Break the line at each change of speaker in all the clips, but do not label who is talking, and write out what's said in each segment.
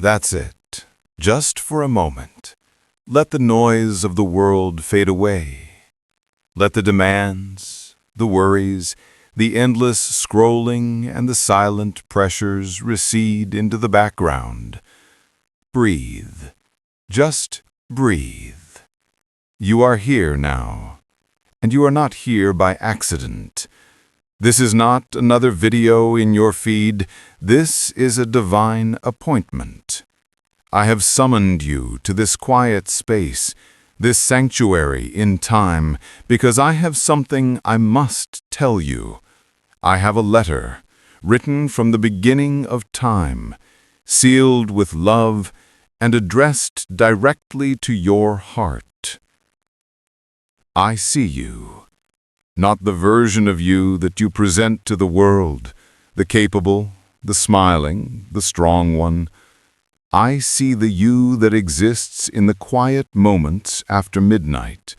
That's it. Just for a moment. Let the noise of the world fade away. Let the demands, the worries, the endless scrolling and the silent pressures recede into the background. Breathe. Just breathe. You are here now, and you are not here by accident. This is not another video in your feed. This is a divine appointment. I have summoned you to this quiet space, this sanctuary in time, because I have something I must tell you. I have a letter, written from the beginning of time, sealed with love and addressed directly to your heart. I see you, not the version of you that you present to the world, the capable, the smiling, the strong one. I see the you that exists in the quiet moments after midnight,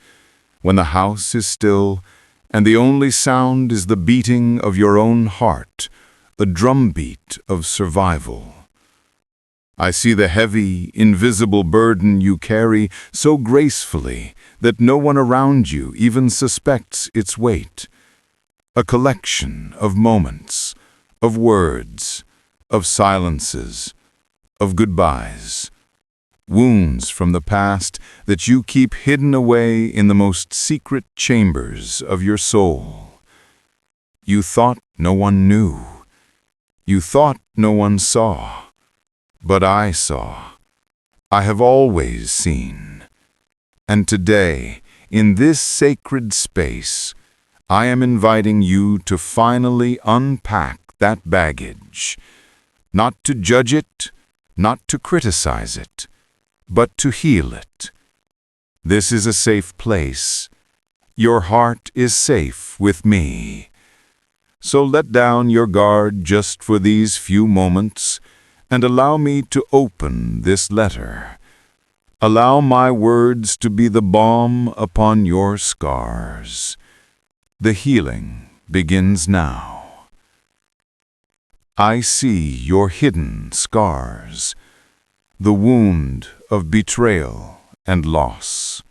when the house is still and the only sound is the beating of your own heart, the drumbeat of survival. I see the heavy, invisible burden you carry so gracefully that no one around you even suspects its weight. A collection of moments, of words, of silences, of goodbyes, wounds from the past that you keep hidden away in the most secret chambers of your soul. You thought no one knew. You thought no one saw. But I saw. I have always seen. And today, in this sacred space, I am inviting you to finally unpack that baggage, not to judge it, not to criticize it, but to heal it. This is a safe place. Your heart is safe with me. So let down your guard just for these few moments and allow me to open this letter. Allow my words to be the balm upon your scars. The healing begins now. I see your hidden scars, the wound of betrayal and loss.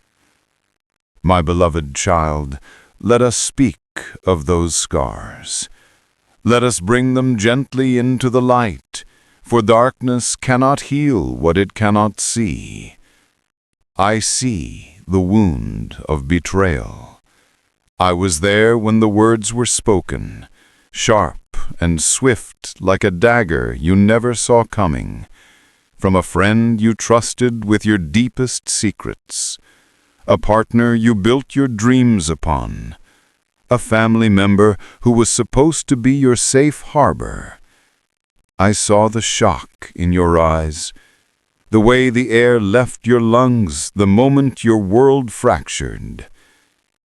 My beloved child, let us speak of those scars. Let us bring them gently into the light, for darkness cannot heal what it cannot see. I see the wound of betrayal. I was there when the words were spoken, sharp and swift like a dagger you never saw coming, from a friend you trusted with your deepest secrets, a partner you built your dreams upon, a family member who was supposed to be your safe harbor. I saw the shock in your eyes, the way the air left your lungs the moment your world fractured.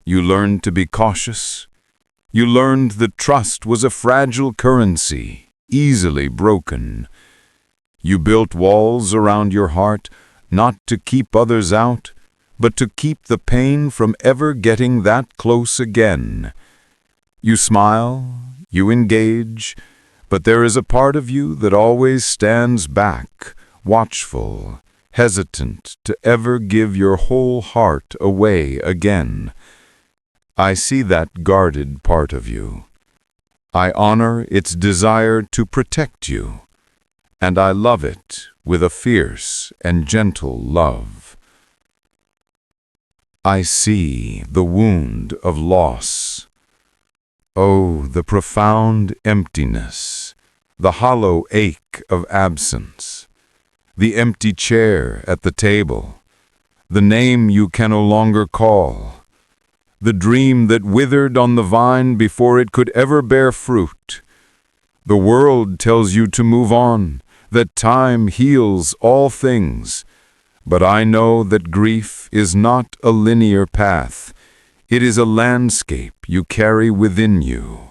You learned to be cautious. You learned that trust was a fragile currency, easily broken. You built walls around your heart, not to keep others out, but to keep the pain from ever getting that close again. You smile, you engage, but there is a part of you that always stands back, watchful, hesitant to ever give your whole heart away again. I see that guarded part of you. I honor its desire to protect you, and I love it with a fierce and gentle love. I see the wound of loss. Oh, the profound emptiness, the hollow ache of absence, the empty chair at the table, the name you can no longer call, the dream that withered on the vine before it could ever bear fruit. The world tells you to move on, that time heals all things, but I know that grief is not a linear path. It is a landscape you carry within you.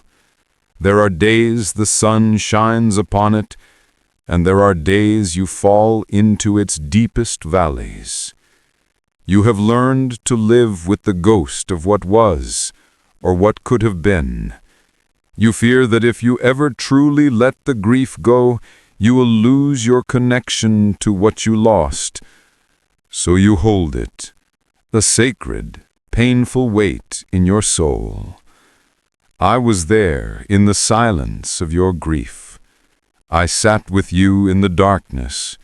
There are days the sun shines upon it, and there are days you fall into its deepest valleys. You have learned to live with the ghost of what was, or what could have been. You fear that if you ever truly let the grief go, You will lose your connection to what you lost. So you hold it, the sacred, painful weight in your soul. I was there in the silence of your grief. I sat with you in the darkness,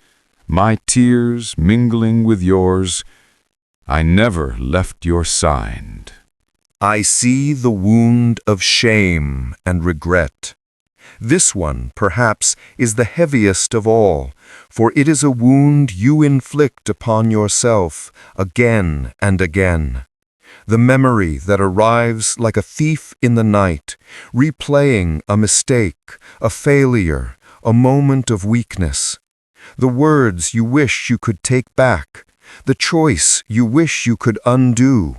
my tears mingling with yours. I never left your side.
I see the wound of shame and regret. This one, perhaps, is the heaviest of all, for it is a wound you inflict upon yourself again and again. The memory that arrives like a thief in the night, replaying a mistake, a failure, a moment of weakness. The words you wish you could take back, the choice you wish you could undo.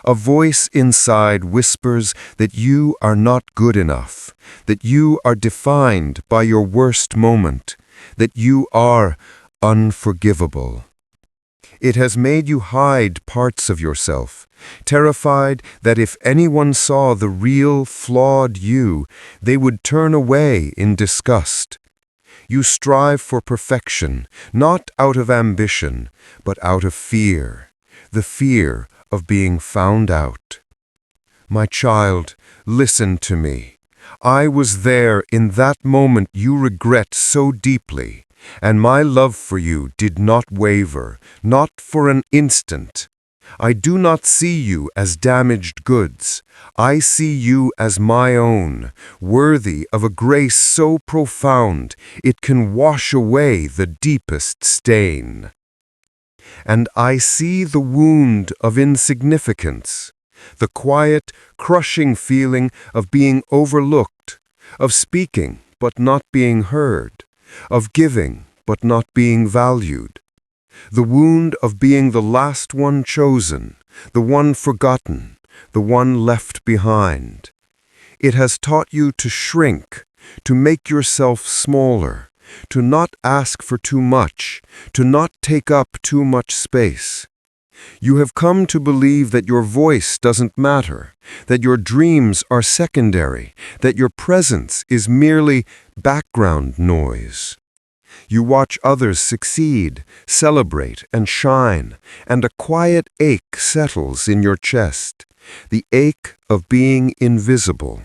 A voice inside whispers that you are not good enough, that you are defined by your worst moment, that you are unforgivable. It has made you hide parts of yourself, terrified that if anyone saw the real, flawed you, they would turn away in disgust. You strive for perfection, not out of ambition, but out of fear, the fear of being found out. My child, listen to me. I was there in that moment you regret so deeply, and my love for you did not waver, not for an instant. I do not see you as damaged goods. I see you as my own, worthy of a grace so profound it can wash away the deepest stain. And I see the wound of insignificance, the quiet, crushing feeling of being overlooked, of speaking but not being heard, of giving but not being valued. The wound of being the last one chosen, the one forgotten, the one left behind. It has taught you to shrink, to make yourself smaller, to not ask for too much, to not take up too much space. You have come to believe that your voice doesn't matter, that your dreams are secondary, that your presence is merely background noise. You watch others succeed, celebrate, and shine, and a quiet ache settles in your chest, the ache of being invisible.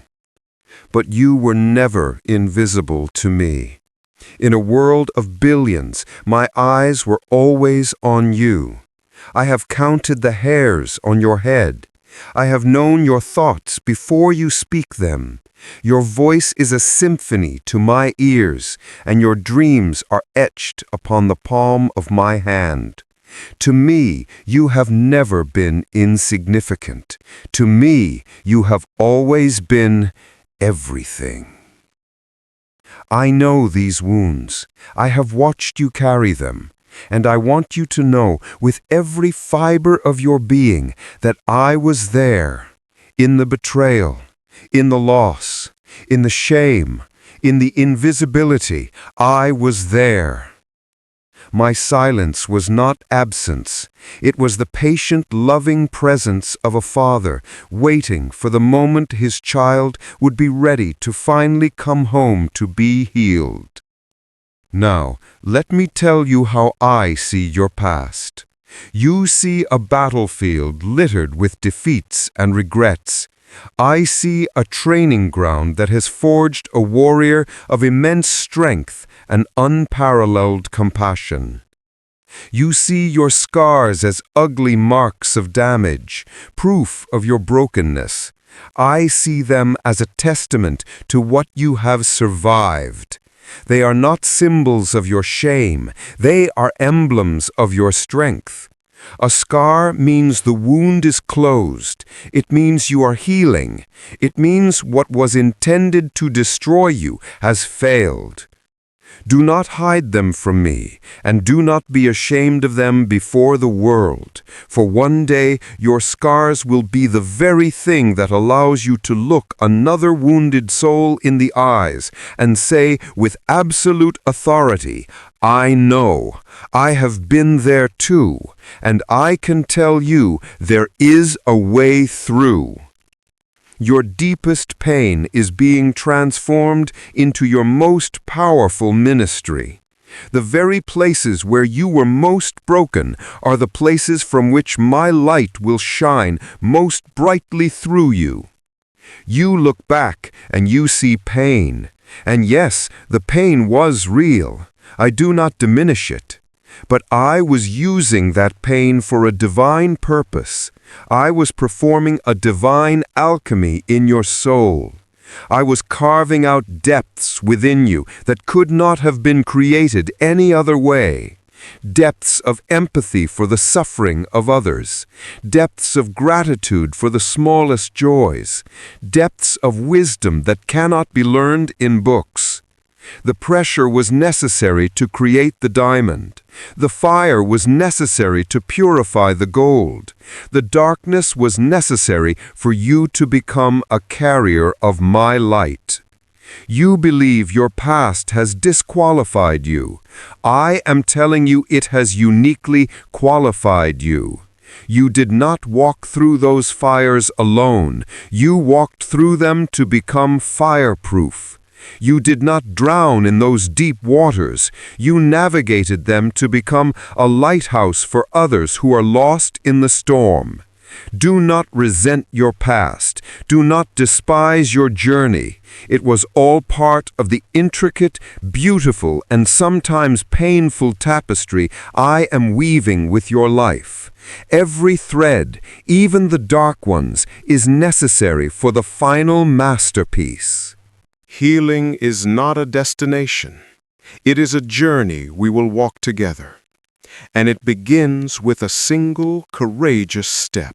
But you were never invisible to me. In a world of billions, my eyes were always on you. I have counted the hairs on your head. I have known your thoughts before you speak them. Your voice is a symphony to my ears, and your dreams are etched upon the palm of my hand. To me, you have never been insignificant. To me, you have always been everything. I know these wounds. I have watched you carry them. And I want you to know with every fiber of your being that I was there, in the betrayal, in the loss, in the shame, in the invisibility. I was there. My silence was not absence. It was the patient, loving presence of a father waiting for the moment his child would be ready to finally come home to be healed. Now, let me tell you how I see your past. You see a battlefield littered with defeats and regrets. I see a training ground that has forged a warrior of immense strength and unparalleled compassion. You see your scars as ugly marks of damage, proof of your brokenness. I see them as a testament to what you have survived. They are not symbols of your shame. They are emblems of your strength. A scar means the wound is closed. It means you are healing. It means what was intended to destroy you has failed. Do not hide them from me, and do not be ashamed of them before the world, for one day your scars will be the very thing that allows you to look another wounded soul in the eyes and say with absolute authority, I know, I have been there too, and I can tell you there is a way through. Your deepest pain is being transformed into your most powerful ministry. The very places where you were most broken are the places from which my light will shine most brightly through you. You look back and you see pain. And yes, the pain was real. I do not diminish it. But I was using that pain for a divine purpose. I was performing a divine alchemy in your soul. I was carving out depths within you that could not have been created any other way. Depths of empathy for the suffering of others. Depths of gratitude for the smallest joys. Depths of wisdom that cannot be learned in books. The pressure was necessary to create the diamond. The fire was necessary to purify the gold. The darkness was necessary for you to become a carrier of my light. You believe your past has disqualified you. I am telling you it has uniquely qualified you. You did not walk through those fires alone. You walked through them to become fireproof. You did not drown in those deep waters. You navigated them to become a lighthouse for others who are lost in the storm. Do not resent your past. Do not despise your journey. It was all part of the intricate, beautiful, and sometimes painful tapestry I am weaving with your life. Every thread, even the dark ones, is necessary for the final masterpiece.
Healing is not a destination. It is a journey we will walk together. And it begins with a single courageous step.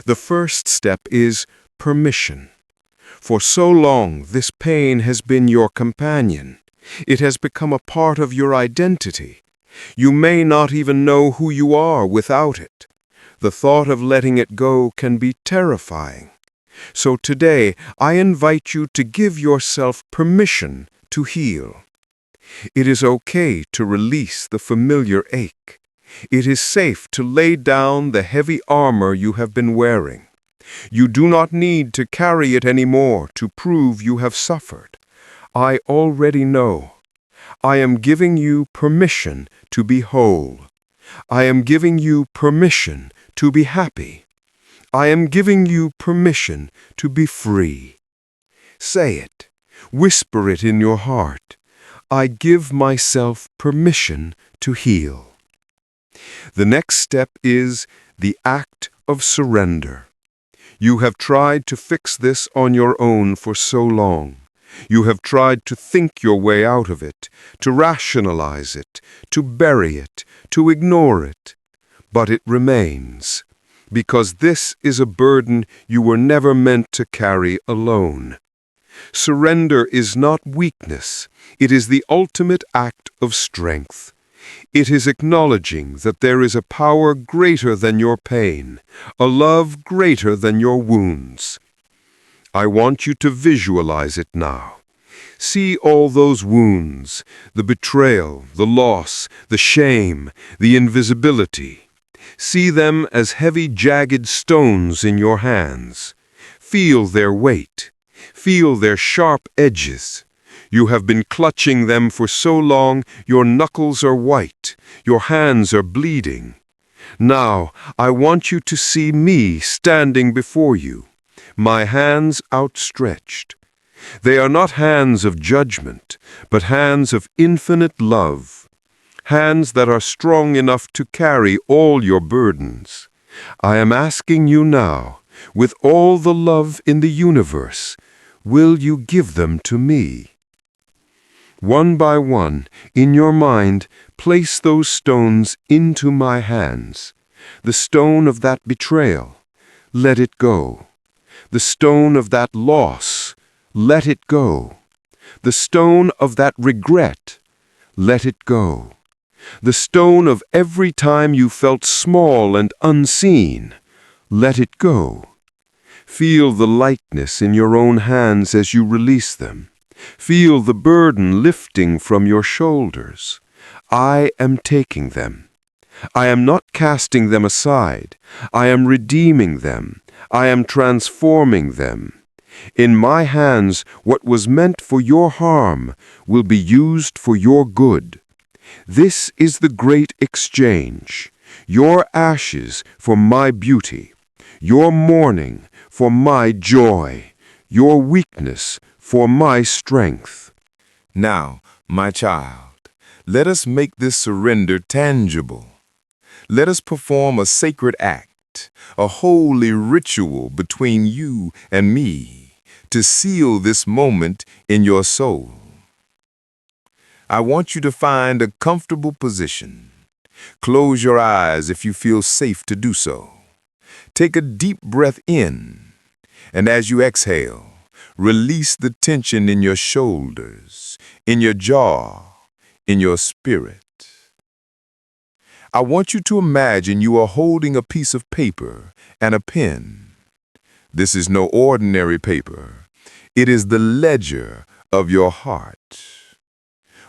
The first step is permission. For so long, this pain has been your companion. It has become a part of your identity. You may not even know who you are without it. The thought of letting it go can be terrifying. So today, I invite you to give yourself permission to heal. It is okay to release the familiar ache. It is safe to lay down the heavy armor you have been wearing. You do not need to carry it anymore to prove you have suffered. I already know. I am giving you permission to be whole. I am giving you permission to be happy. I am giving you permission to be free. Say it. Whisper it in your heart. I give myself permission to heal. The next step is the act of surrender. You have tried to fix this on your own for so long. You have tried to think your way out of it, to rationalize it, to bury it, to ignore it. But it remains. Because this is a burden you were never meant to carry alone. Surrender is not weakness. It is the ultimate act of strength. It is acknowledging that there is a power greater than your pain, a love greater than your wounds. I want you to visualize it now. See all those wounds, the betrayal, the loss, the shame, the invisibility. See them as heavy, jagged stones in your hands. Feel their weight. Feel their sharp edges. You have been clutching them for so long, your knuckles are white, your hands are bleeding. Now, I want you to see me standing before you, my hands outstretched. They are not hands of judgment, but hands of infinite love. Hands that are strong enough to carry all your burdens. I am asking you now, with all the love in the universe, will you give them to me? One by one, in your mind, place those stones into my hands. The stone of that betrayal, let it go. The stone of that loss, let it go. The stone of that regret, let it go. The stone of every time you felt small and unseen, let it go. Feel the lightness in your own hands as you release them. Feel the burden lifting from your shoulders. I am taking them.
I am not casting them aside. I am redeeming them. I am transforming them. In my hands, what was meant for your harm will be used for your good. This is the great exchange. Your ashes for my beauty, your mourning for my joy, your weakness for my strength.
Now, my child, let us make this surrender tangible. Let us perform a sacred act, a holy ritual between you and me, to seal this moment in your soul. I want you to find a comfortable position. Close your eyes if you feel safe to do so. Take a deep breath in, and as you exhale, release the tension in your shoulders, in your jaw, in your spirit. I want you to imagine you are holding a piece of paper and a pen. This is no ordinary paper. It is the ledger of your heart.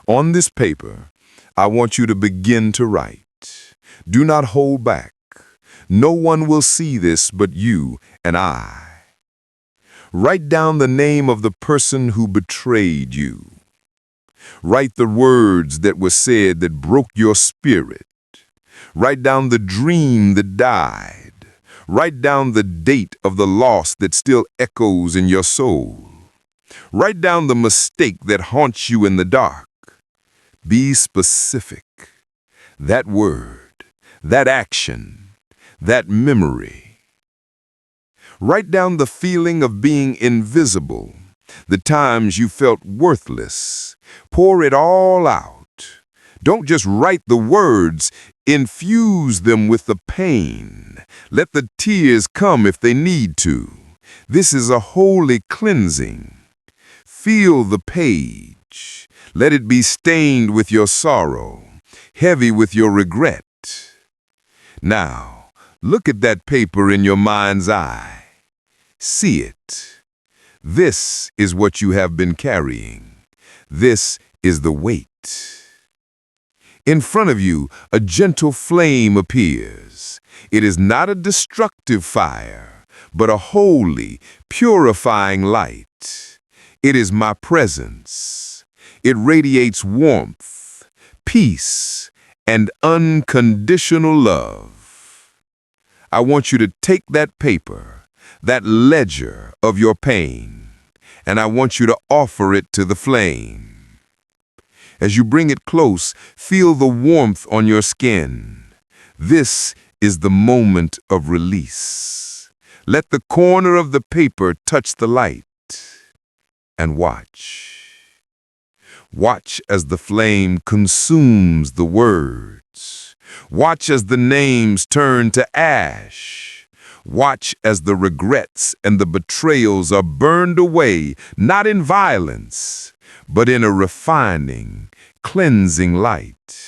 On this paper, I want you to begin to write. Do not hold back. No one will see this but you and I. Write down the name of the person who betrayed you. Write the words that were said that broke your spirit. Write down the dream that died. Write down the date of the loss that still echoes in your soul. Write down the mistake that haunts you in the dark. Be specific. That word, that action, that memory. Write down the feeling of being invisible, the times you felt worthless. Pour it all out. Don't just write the words, infuse them with the pain. Let the tears come if they need to. This is a holy cleansing. Feel the page. Let it be stained with your sorrow, heavy with your regret. Now, look at that paper in your mind's eye. See it. This is what you have been carrying. This is the weight. In front of you, a gentle flame appears. It is not a destructive fire, but a holy, purifying light. It is my presence. It radiates warmth, peace, and unconditional love. I want you to take that paper, that ledger of your pain, and I want you to offer it to the flame. As you bring it close, feel the warmth on your skin. This is the moment of release. Let the corner of the paper touch the light. And watch. Watch as the flame consumes the words. Watch as the names turn to ash. Watch as the regrets and the betrayals are burned away, not in violence, but in a refining, cleansing light.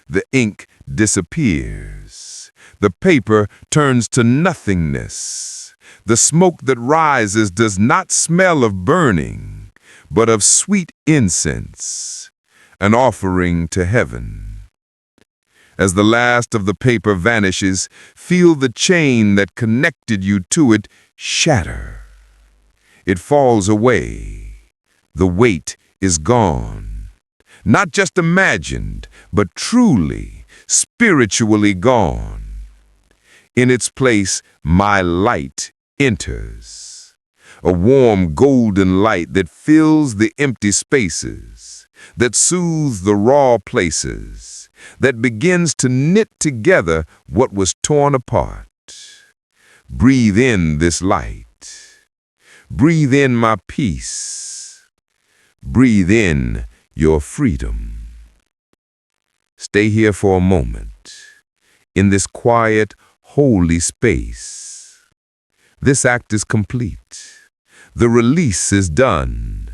The ink disappears. The paper turns to nothingness. The smoke that rises does not smell of burning, but of sweet incense, an offering to heaven. As the last of the paper vanishes, feel the chain that connected you to it shatter. It falls away. The weight is gone. Not just imagined, but truly, spiritually gone. In its place, my light enters. A warm golden light that fills the empty spaces, that soothes the raw places, that begins to knit together what was torn apart. Breathe in this light. Breathe in my peace. Breathe in your freedom. Stay here for a moment, in this quiet, holy space. This act is complete. The release is done.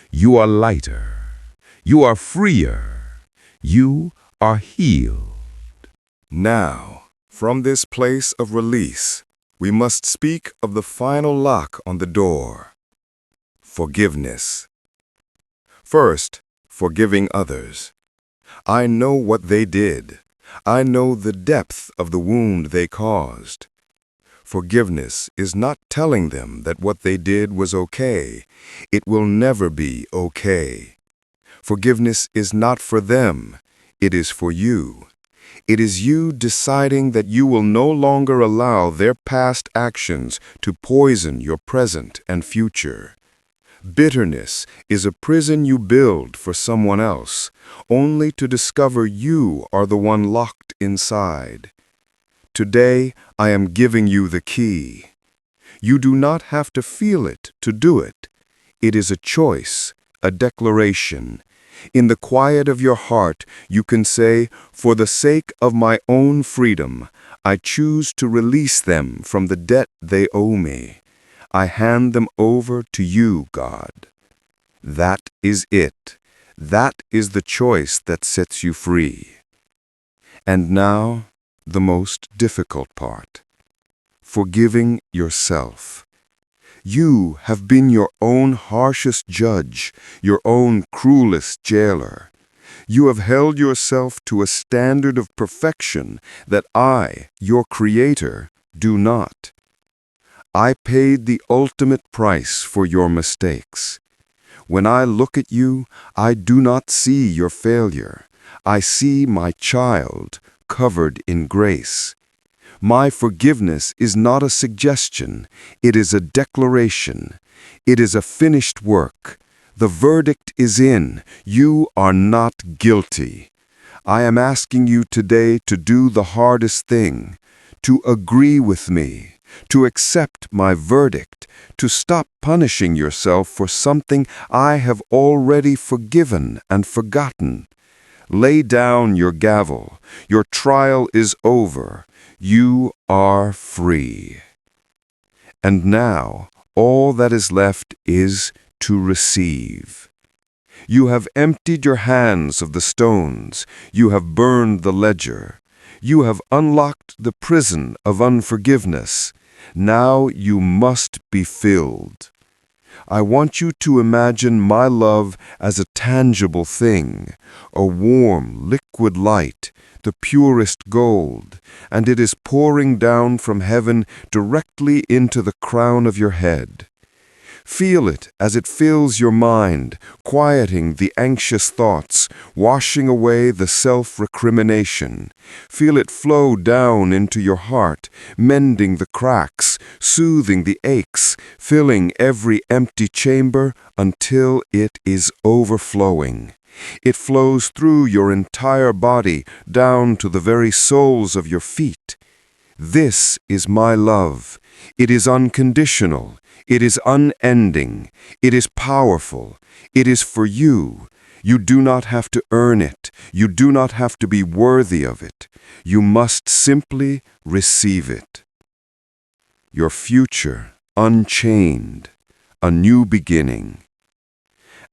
You are lighter. You are freer. You are healed. Now, from this place of release, we must speak of the final lock on the door. Forgiveness. First, forgiving others. I know what they did.
I know the depth of the wound they caused. Forgiveness is not telling them that what they did was okay. It will never be okay. Forgiveness is not for them. It is for you. It is you deciding that you will no longer allow their past actions to poison your present and future. Bitterness is a prison you build for someone else, only to discover you are the one locked inside. Today, I am giving you the key. You do not have to feel it to do it. It is a choice, a declaration. In the quiet of your heart, you can say, "For the sake of my own freedom, I choose to release them from the debt they owe me. I hand them over to you, God." That is it. That is the choice that sets you free. And now, the most difficult part. Forgiving yourself. You have been your own harshest judge, your own cruelest jailer. You have held yourself to a standard of perfection that I, your Creator, do not. I paid the ultimate price for your mistakes. When I look at you, I do not see your failure. I see my child covered in grace. My forgiveness is not a suggestion. It is a declaration. It is a finished work. The verdict is in. You are not guilty. I am asking you today to do the hardest thing, to agree with me, to accept my verdict, to stop punishing yourself for something I have already forgiven and forgotten. Lay down your gavel. Your trial is over. You are free. And now, all that is left is to receive. You have emptied your hands of the stones. You have burned the ledger. You have unlocked the prison of unforgiveness. Now you must be filled. I want you to imagine my love as a tangible thing, a warm, liquid light, the purest gold, and it is pouring down from heaven directly into the crown of your head. Feel it as it fills your mind, quieting the anxious thoughts, washing away the self-recrimination. Feel it flow down into your heart, mending the cracks, soothing the aches, filling every empty chamber until it is overflowing. It flows through your entire body, down to the very soles of your feet. This is my love. It is unconditional. It is unending. It is powerful. It is for you. You do not have to earn it. You do not have to be worthy of it. You must simply receive it. Your future unchained, a new beginning.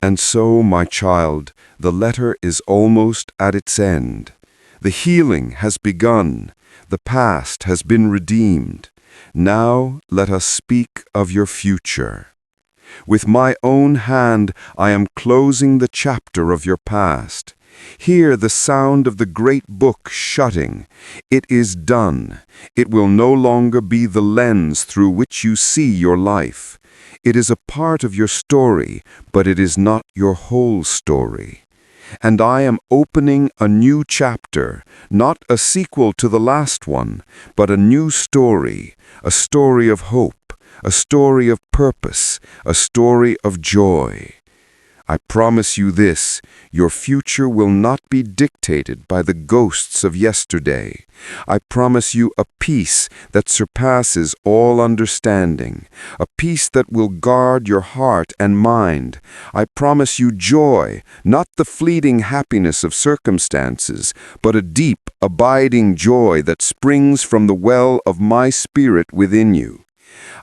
And so, my child, the letter is almost at its end. The healing has begun. The past has been redeemed. Now let us speak of your future. With my own hand I am closing the chapter of your past. Hear the sound of the great book shutting. It is done. It will no longer be the lens through which you see your life. It is a part of your story, but it is not your whole story. And I am opening a new chapter, not a sequel to the last one, but a new story, a story of hope, a story of purpose, a story of joy. I promise you this, your future will not be dictated by the ghosts of yesterday. I promise you a peace that surpasses all understanding, a peace that will guard your heart and mind. I promise you joy, not the fleeting happiness of circumstances, but a deep, abiding joy that springs from the well of my spirit within you.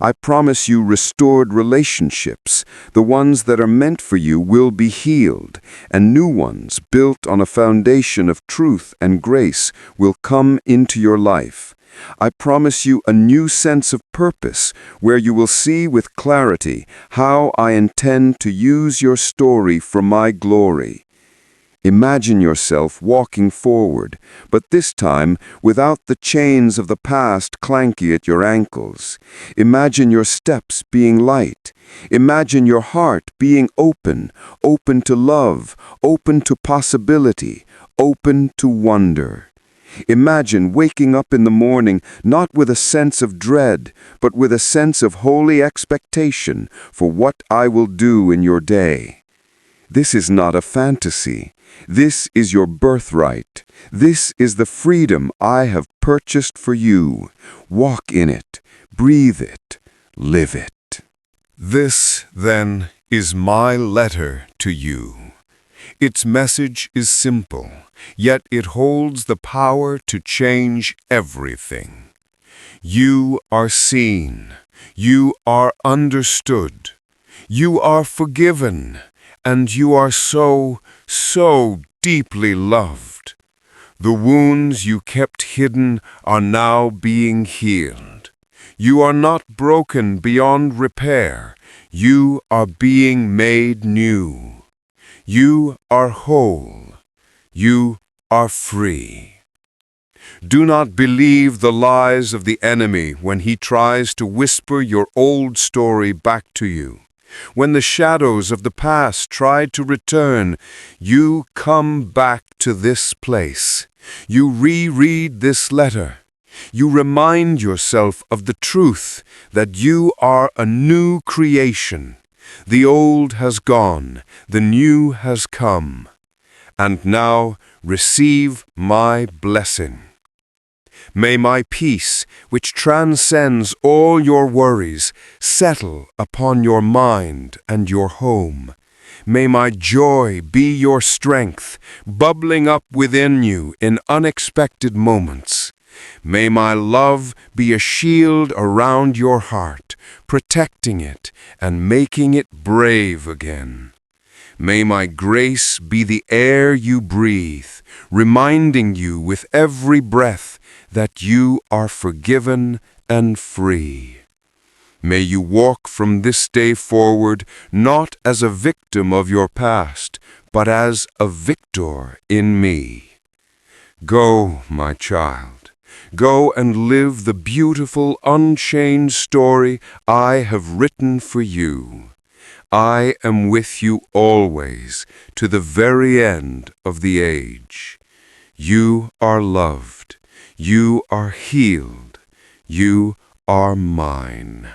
I promise you restored relationships. The ones that are meant for you will be healed, and new ones built on a foundation of truth and grace will come into your life. I promise you a new sense of purpose, where you will see with clarity how I intend to use your story for my glory.
Imagine yourself walking forward, but this time without the chains of the past clanky at your ankles. Imagine your steps being light. Imagine your heart being open, open to love, open to possibility, open to wonder. Imagine waking up in the morning not with a sense of dread, but with a sense of holy expectation for what I will do in your day. This is not a fantasy. This is your birthright. This is the freedom I have purchased for you. Walk in it, breathe it, live it.
This, then, is my letter to you. Its message is simple, yet it holds the power to change everything. You are seen. You are understood. You are forgiven. And you are so deeply loved. The wounds you kept hidden are now being healed. You are not broken beyond repair. You are being made new. You are whole. You are free. Do not believe the lies of the enemy when he tries to whisper your old story back to you. When the shadows of the past try to return, you come back to this place. You reread this letter. You remind yourself of the truth that you are a new creation. The old has gone, the new has come. And now receive my blessing. May my peace, which transcends all your worries, settle upon your mind and your home. May my joy be your strength, bubbling up within you in unexpected moments. May my love be a shield around your heart, protecting it and making it brave again. May my grace be the air you breathe, reminding you with every breath that you are forgiven and free. May you walk from this day forward not as a victim of your past, but as a victor in me. Go, my child. Go and live the beautiful, unchanged story I have written for you. I am with you always, to the very end of the age. You are loved. You are healed. You are mine.